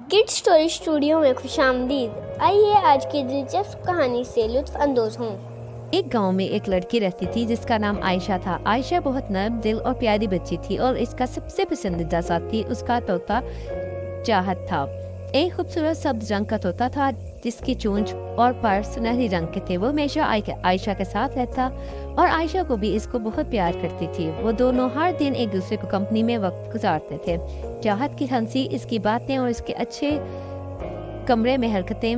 Kid story studio में खुशामदीद। आइए आज की दिलचस्प कहानी से लुत्फ अंदोज हों। एक गांव में एक लड़की रहती थी जिसका नाम आयशा था। आयशा बहुत नर्म दिल और प्यारी बच्ची थी और इसका सबसे पसंदीदा साथी उसका तोता चाहत था। एक खूबसूरत सब्ज रंग का तोता था जिसकी चोंच और पर सुनहरी रंग के थे। वो हमेशा आयशा के साथ रहता और आयशा को भी इसको बहुत प्यार करती थी। वो दोनों हर दिन एक दूसरे को कंपनी में वक्त गुजारते थे। चाहत की हंसी, इसकी बातें और इसके अच्छे कमरे में हरकतें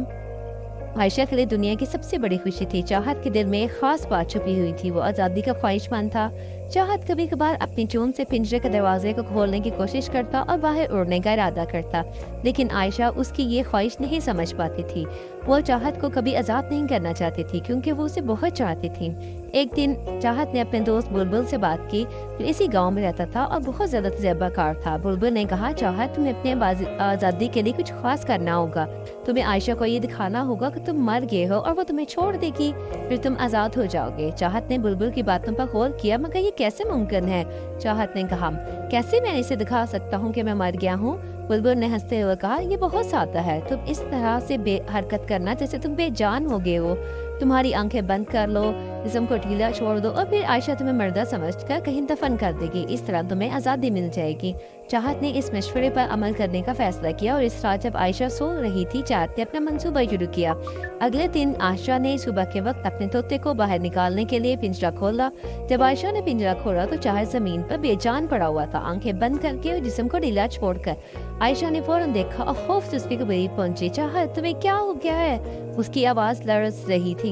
आयशा के लिए दुनिया की सबसे बड़ी खुशी थी। चाहत के दिल में एक खास बात छुपी हुई थी। वो आज़ादी का ख्वाहिशमंद था। चाहत कभी कभार अपनी चोंच से पिंजरे के दरवाजे को खोलने की कोशिश करता और बाहर उड़ने का इरादा करता, लेकिन आयशा उसकी ये ख्वाहिश नहीं समझ पाती थी। वो चाहत को कभी आज़ाद नहीं करना चाहती थी क्योंकि वो उसे बहुत चाहती थी। एक दिन चाहत ने अपने दोस्त बुलबुल से बात की, जो इसी गांव में रहता था और बहुत ज्यादा तजर्बाकार था। बुलबुल ने कहा, चाहत तुम्हें अपने आज़ादी के लिए कुछ खास करना होगा। तुम्हें आयशा को ये दिखाना होगा कि तुम मर गए हो और वो तुम्हें छोड़ देगी, फिर तुम आज़ाद हो जाओगे। चाहत ने बुलबुल की बातों पर गौर किया, मगर ये कैसे मुमकिन है? चाहत ने कहा, कैसे मैं इसे दिखा सकता हूँ कि मैं मर गया हूँ? बुलबुल ने हंसते हुए कहा, ये बहुत सादा है। तुम इस तरह से हरकत करना जैसे तुम बेजान हो गए हो। तुम्हारी आंखें बंद कर लो, जिस्म को ढीला छोड़ दो और फिर आयशा तुम्हें मर्दा समझकर कहीं दफन कर देगी। इस तरह तुम्हें आज़ादी मिल जाएगी। चाहत ने इस मशवरे पर अमल करने का फैसला किया और इस रात जब आयशा सो रही थी, चाहत ने अपना मंसूबा शुरू किया। अगले दिन आयशा ने सुबह के वक्त अपने तोते को बाहर निकालने के लिए पिंजरा खोला। जब आयशा ने पिंजरा खोला तो चाहत जमीन पर बेजान पड़ा हुआ था, आंखें बंद करके और जिस्म को ढीला छोड़कर। आयशा ने फौरन देखा और खौफ से उसके करीब पहुंची। चाहत, तुम्हें क्या हो गया है? उसकी आवाज लरस रही थी।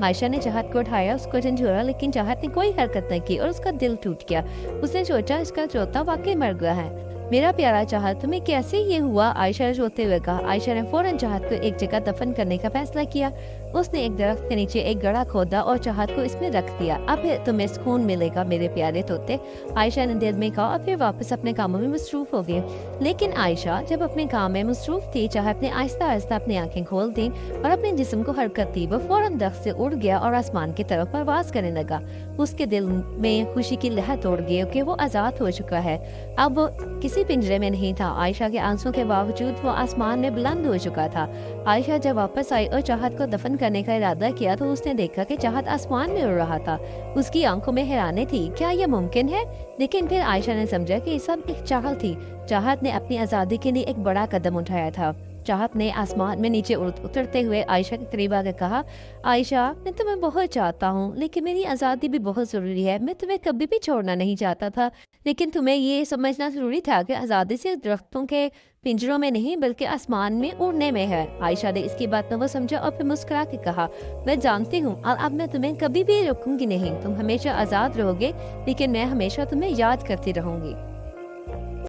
आयशा ने चाहत को उठाया, उसको झंझोरा, लेकिन चाहत ने कोई हरकत नहीं की और उसका दिल टूट गया। उसने सोचा, इसका तोता वाकई मर गया है। मेरा प्यारा चाहत, तुम्हें कैसे ये हुआ? आयशा ने रोते हुए कहा। आयशा ने फौरन चाहत को एक जगह दफन करने का फैसला किया। उसने एक दरख्त के नीचे एक गड्ढा खोदा और चाहत को इसमें रख दिया। अब तुम्हें सुकून मिलेगा मेरे प्यारे तोते, आयशा ने दिल में कहा और फिर वापस अपने कामों में मसरूफ हो गई। लेकिन आयशा जब अपने काम में मसरूफ थी, चाहत ने आहिस्ता आहिस्ता अपनी आंखें खोल दी और अपने जिस्म को हरकत दी। वो फौरन दरख्त से उड़ गया और आसमान की तरफ परवाज करने लगा। उसके दिल में खुशी की लहर दौड़ गई कि वो आजाद हो चुका है। अब वो किसी पिंजरे में नहीं था। आयशा के आंसुओं के बावजूद वो आसमान में बुलंद हो चुका था। आयशा जब वापस आई और चाहत को दफन करने का इरादा किया तो उसने देखा कि चाहत आसमान में उड़ रहा था। उसकी आंखों में हैरानी थी, क्या यह मुमकिन है? लेकिन फिर आयशा ने समझा कि ये सब एक चाल थी। चाहत ने अपनी आज़ादी के लिए एक बड़ा कदम उठाया था। चाहत ने आसमान में नीचे उतरते हुए आयशा के करीब आकर कहा, आयशा, मैं तुम्हें बहुत चाहता हूँ, लेकिन मेरी आज़ादी भी बहुत ज़रूरी है। मैं तुम्हें कभी भी छोड़ना नहीं चाहता था, लेकिन तुम्हें ये समझना ज़रूरी था कि आज़ादी से दरख्तों के पिंजरों में नहीं बल्कि आसमान में उड़ने में है। आयशा ने इसकी बातों को समझा और फिर मुस्कुरा के कहा, मैं जानती हूँ और अब मैं तुम्हें कभी भी रोकूंगी नहीं। तुम हमेशा आज़ाद रहोगे, लेकिन मैं हमेशा तुम्हें याद करती रहूंगी।